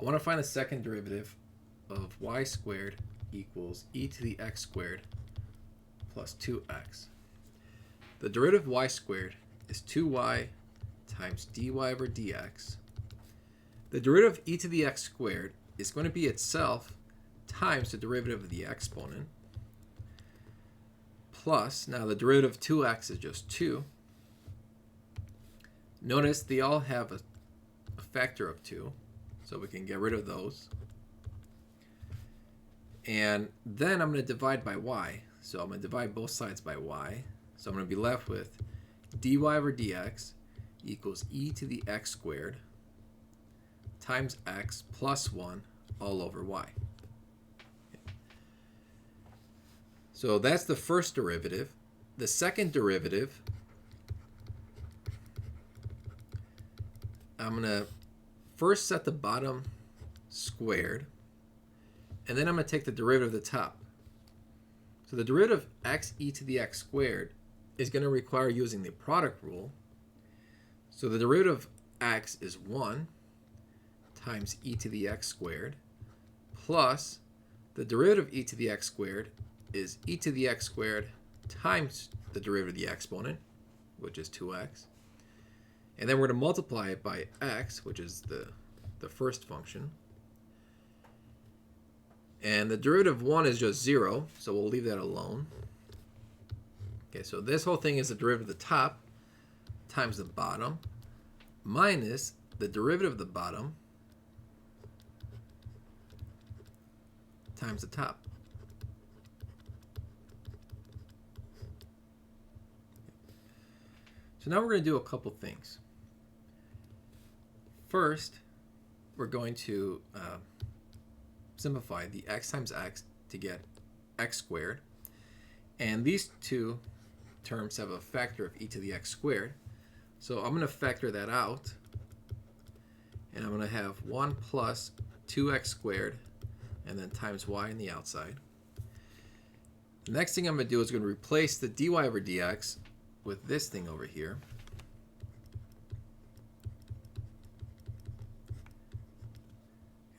I want to find the second derivative of y squared equals e to the x squared plus 2x. The derivative of y squared is 2y times dy over dx. The derivative of e to the x squared is going to be itself times the derivative of the exponent plus, now the derivative of 2x is just 2. Notice they all have a factor of 2, so we can get rid of those. And then I'm going to divide by y. So I'm going to divide both sides by y. So I'm going to be left with dy over dx equals e to the x squared times x plus 1 all over y. So that's the first derivative. The second derivative, I'm going to first set the bottom squared, and then I'm going to take the derivative of the top. So the derivative of x e to the x squared is going to require using the product rule. So the derivative of x is 1 times e to the x squared plus the derivative of e to the x squared is e to the x squared times the derivative of the exponent, which is 2x. And then we're going to multiply it by x, which is the first function. And the derivative of 1 is just 0, so we'll leave that alone. Okay, so this whole thing is the derivative of the top times the bottom minus the derivative of the bottom times the top. So now we're going to do a couple things. First, we're going to simplify the x times x to get x squared. And these two terms have a factor of e to the x squared. So I'm going to factor that out. And I'm going to have 1 plus 2x squared and then times y on the outside. The next thing I'm going to do is going to replace the dy over dx with this thing over here.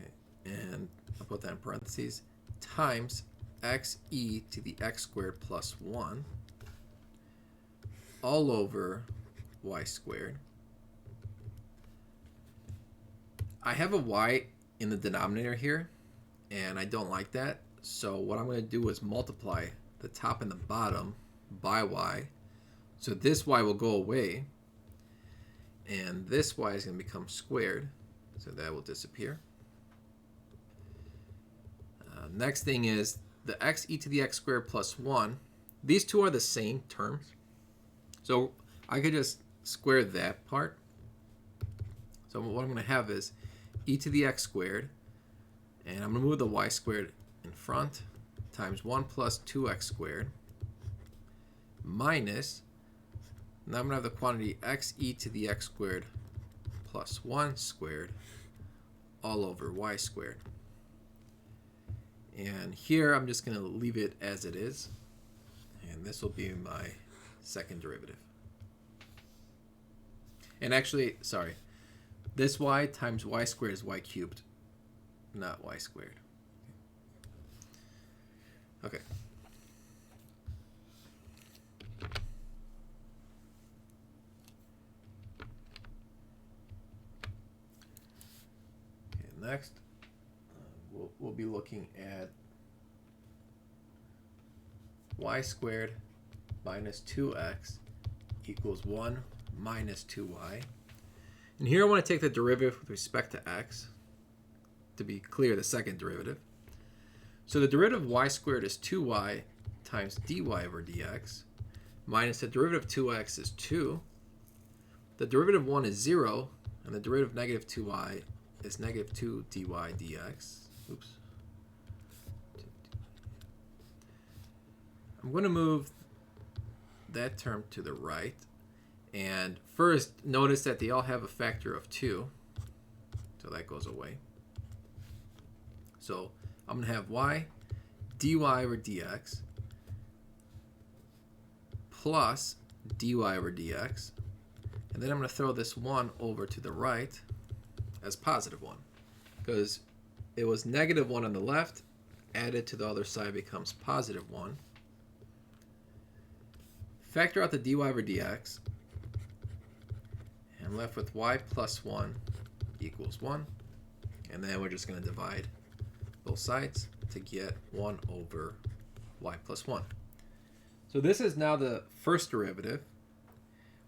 Okay, and I'll put that in parentheses, times x e to the x squared plus 1 all over y squared. I have a y in the denominator here, and I don't like that. So what I'm going to do is multiply the top and the bottom by y. So this y will go away, and this y is going to become squared, so that will disappear. Next thing is the x e to the x squared plus 1. These two are the same terms, so I could just square that part. So what I'm going to have is e to the x squared, and I'm going to move the y squared in front, times 1 plus 2x squared minus, now I'm going to have the quantity x e to the x squared plus 1 squared all over y squared. And here I'm just going to leave it as it is, and this will be my second derivative. And actually, sorry, this y times y squared is y cubed, not y squared. Okay. Next, we'll be looking at y squared minus 2x equals 1 minus 2y. And here I want to take the derivative with respect to x. To be clear, the second derivative. So the derivative of y squared is 2y times dy over dx minus the derivative of 2x is 2. The derivative of 1 is 0, and the derivative of negative 2y is negative 2 dy dx. Oops. I'm going to move that term to the right. And first, notice that they all have a factor of 2. So that goes away. So I'm going to have y dy over dx plus dy over dx. And then I'm going to throw this 1 over to the right as positive 1. because it was -1 on the left, added to the other side becomes +1. Factor out the dy over dx, and I'm left with y plus 1 equals 1. And then we're just going to divide both sides to get 1 over y plus 1. So this is now the first derivative,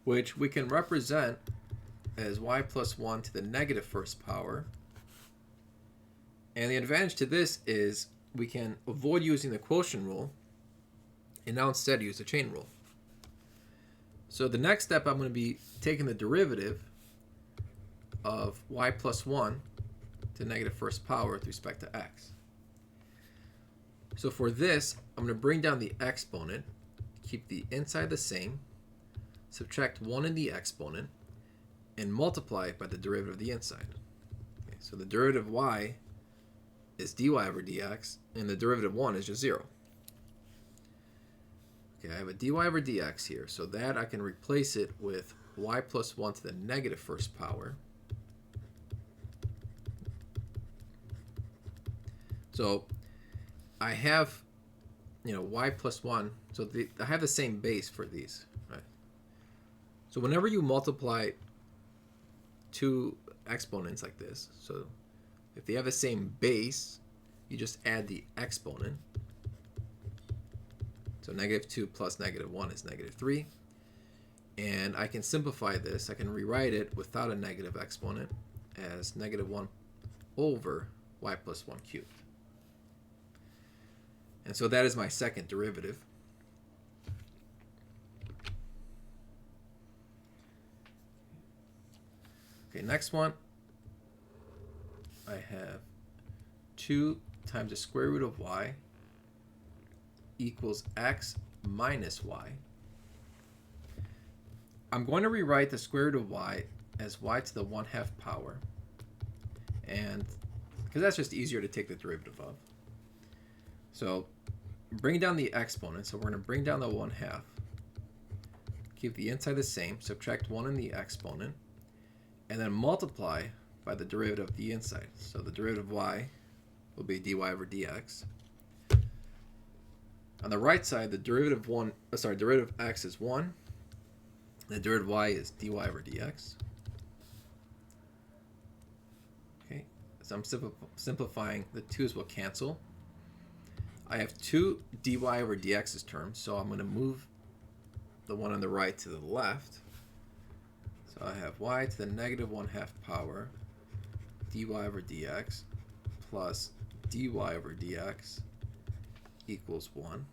which we can represent as y plus 1 to the negative first power. And the advantage to this is we can avoid using the quotient rule and now instead use the chain rule. So the next step, I'm going to be taking the derivative of y plus 1 to the negative first power with respect to x. So for this, I'm going to bring down the exponent, keep the inside the same, subtract 1 in the exponent, and multiply it by the derivative of the inside. Okay, so the derivative of y is dy over dx, and the derivative of 1 is just 0. Okay, I have a dy over dx here, so that I can replace it with y plus 1 to the negative first power. So I have, y plus 1, so I have the same base for these, right? So whenever you multiply two exponents like this, so if they have the same base, you just add the exponent. So -2 plus -1 is -3. And I can simplify this. I can rewrite it without a negative exponent as -1 over y plus 1 cubed. And so that is my second derivative. Okay, next one. I have 2 times the square root of y equals x minus y. I'm going to rewrite the square root of y as y to the 1/2 power, and because that's just easier to take the derivative of. So bring down the exponent, so we're going to bring down the 1/2, keep the inside the same, subtract 1 in the exponent, and then multiply by the derivative of the inside. So the derivative of y will be dy over dx. On the right side, the derivative of x is 1. The derivative of y is dy over dx. Okay, so I'm simplifying. The 2's will cancel. I have 2 dy over dx's terms, so I'm going to move the one on the right to the left. So I have y to the negative 1/2 power dy over dx plus dy over dx equals 1.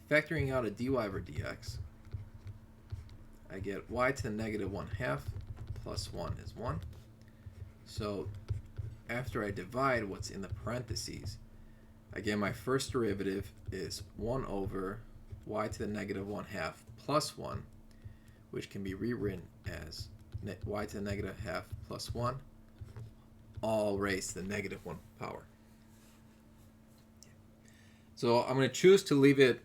Factoring out a dy over dx, I get y to the negative 1/2 plus 1 is 1. So after I divide what's in the parentheses, again, my first derivative is 1 over y to the negative 1/2 plus 1, which can be rewritten as y to the negative 1/2 plus 1, all raised to the negative 1 power. So I'm going to choose to leave it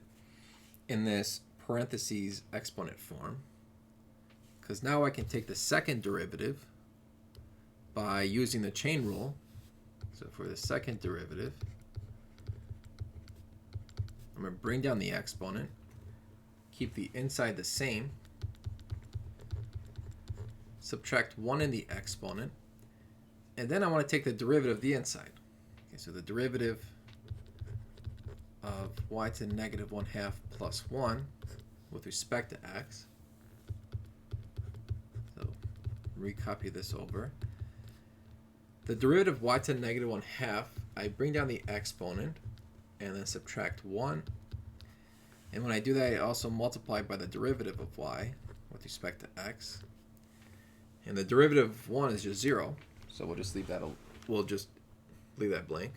in this parentheses exponent form, because now I can take the second derivative by using the chain rule. So for the second derivative, I'm going to bring down the exponent, keep the inside the same, subtract 1 in the exponent, and then I want to take the derivative of the inside. Okay, so the derivative of y to the negative 1/2 plus 1 with respect to x. So recopy this over. The derivative of y to the negative 1/2, I bring down the exponent and then subtract 1. And when I do that, I also multiply by the derivative of y with respect to x. And the derivative of 1 is just 0, so we'll just leave that blank.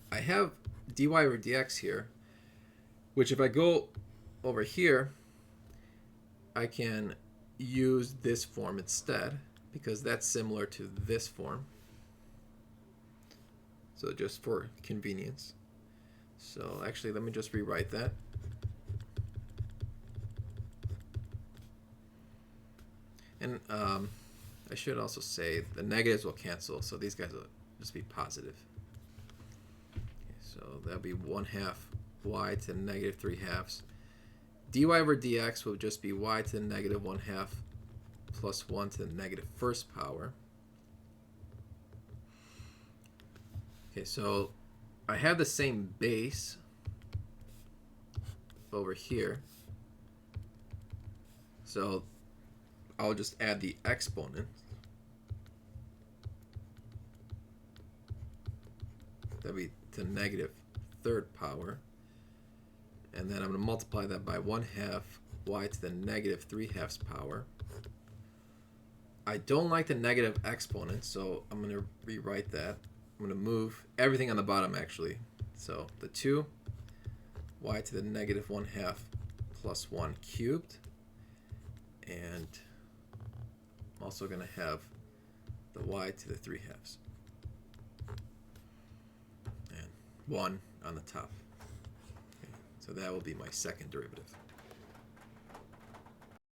I have dy over dx here, which if I go over here, I can use this form instead, because that's similar to this form. So just for convenience. So actually, let me just rewrite that. And I should also say the negatives will cancel, so these guys will just be positive. Okay, so that'll be 1/2 y to the negative 3/2. dy over dx will just be y to the negative 1/2 plus 1 to the negative first power. Okay, so I have the same base over here. So I'll just add the exponent. That'll be to the negative third power. And then I'm going to multiply that by 1/2 y to the negative 3/2 power. I don't like the negative exponent, so I'm going to rewrite that. I'm going to move everything on the bottom, actually. So the 2, y to the negative 1/2 plus 1 cubed. And I'm also going to have the y to the 3/2. And 1 on the top. Okay, so that will be my second derivative.